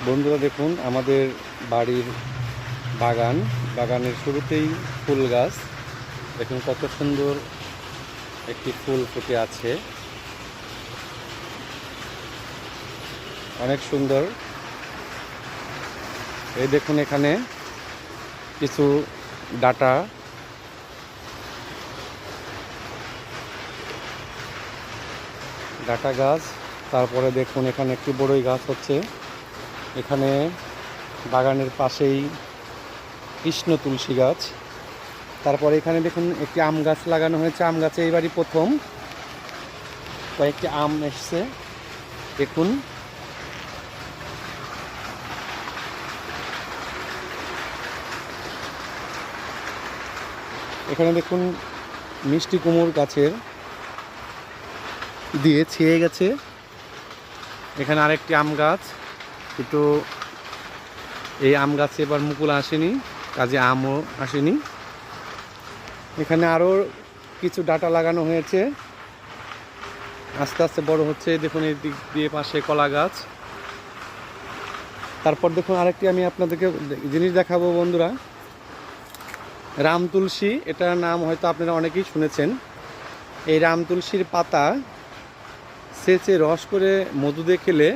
বন্ধুরা দেখুন আমাদের বাড়ির বাগানের শুরুতেই ফুল গাছ। দেখুন কত সুন্দর একটি ফুল ফুটে আছে, অনেক সুন্দর। এই দেখুন এখানে কিছু ডাটা গাছ, তারপরে দেখুন এখানে একটি বড়ই গাছ হচ্ছে। এখানে বাগানের পাশেই কৃষ্ণ তুলসী গাছ। তারপরে এখানে দেখুন একটি আম গাছ লাগানো হয়েছে। আম গাছে এইবারই প্রথম কয়েকটি আম এসছে। দেখুন এখানে দেখুন মিষ্টি কুমড় গাছের দিয়ে ছেয়ে গেছে। এখানে আরেকটি আম গাছ, কিন্তু এই আম গাছে এবার মুকুল আসেনি, কাজে আমও আসেনি। এখানে আরও কিছু ডাটা লাগানো হয়েছে, আস্তে আস্তে বড় হচ্ছে। দেখুন এই দিক দিয়ে পাশে কলা গাছ। তারপর দেখুন আরেকটি আমি আপনাদেরকে জিনিস দেখাবো বন্ধুরা, রাম তুলসী। এটার নাম হয়তো আপনারা অনেকেই শুনেছেন। এই রাম তুলসীর পাতা সেচে রস করে মধু দিয়ে খেলে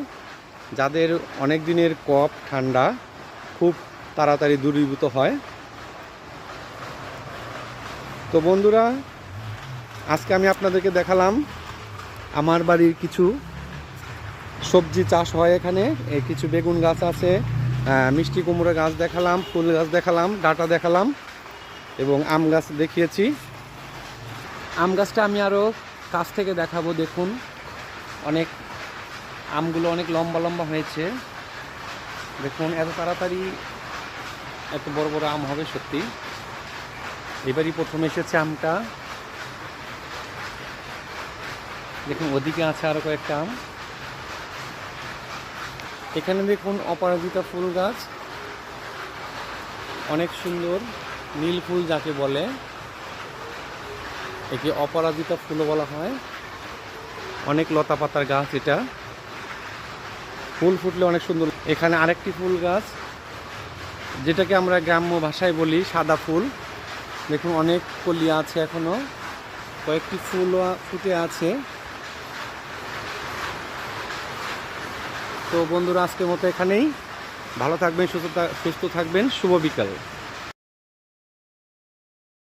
যাদের অনেক দিনের কফ ঠান্ডা খুব তাড়াতাড়ি দূরীভূত হয়। তো বন্ধুরা, আজকে আমি আপনাদেরকে দেখালাম আমার বাড়ির কিছু সবজি চাষ হয়। এখানে কিছু বেগুন গাছ আছে, মিষ্টি কুমড়ো গাছ দেখালাম, ফুল গাছ দেখালাম, ডাঁটা দেখালাম এবং আম গাছ দেখিয়েছি। আম গাছটা আমি আরও কাছ থেকে দেখাবো। দেখুন অনেক আমগুলো অনেক লম্বা লম্বা হয়েছে। দেখুন এত তাড়াতাড়ি এত বড় বড় আম হবে সত্যি। এবারই প্রথম এসেছে আমটা। দেখুন ওদিকে আছে আরও কয়েকটা আম। এখানে দেখুন অপরাজিতা ফুল গাছ, অনেক সুন্দর নীল ফুল যাকে বলে, একে অপরাজিতা ফুলও বলা হয়। অনেক লতা পাতার গাছ, এটা ফুল ফুটলে অনেক সুন্দর। এখানে আরেকটি ফুল গাছ, যেটাকে আমরা গ্রাম্য ভাষায় বলি সাদা ফুল। দেখুন অনেক কলি আছে, এখনো কয়েকটি ফুল ফুটে আছে। তো বন্ধুরা, আজকের মতো এখানেই। ভালো থাকবেন, সুস্থ থাকবেন। শুভ বিকাল।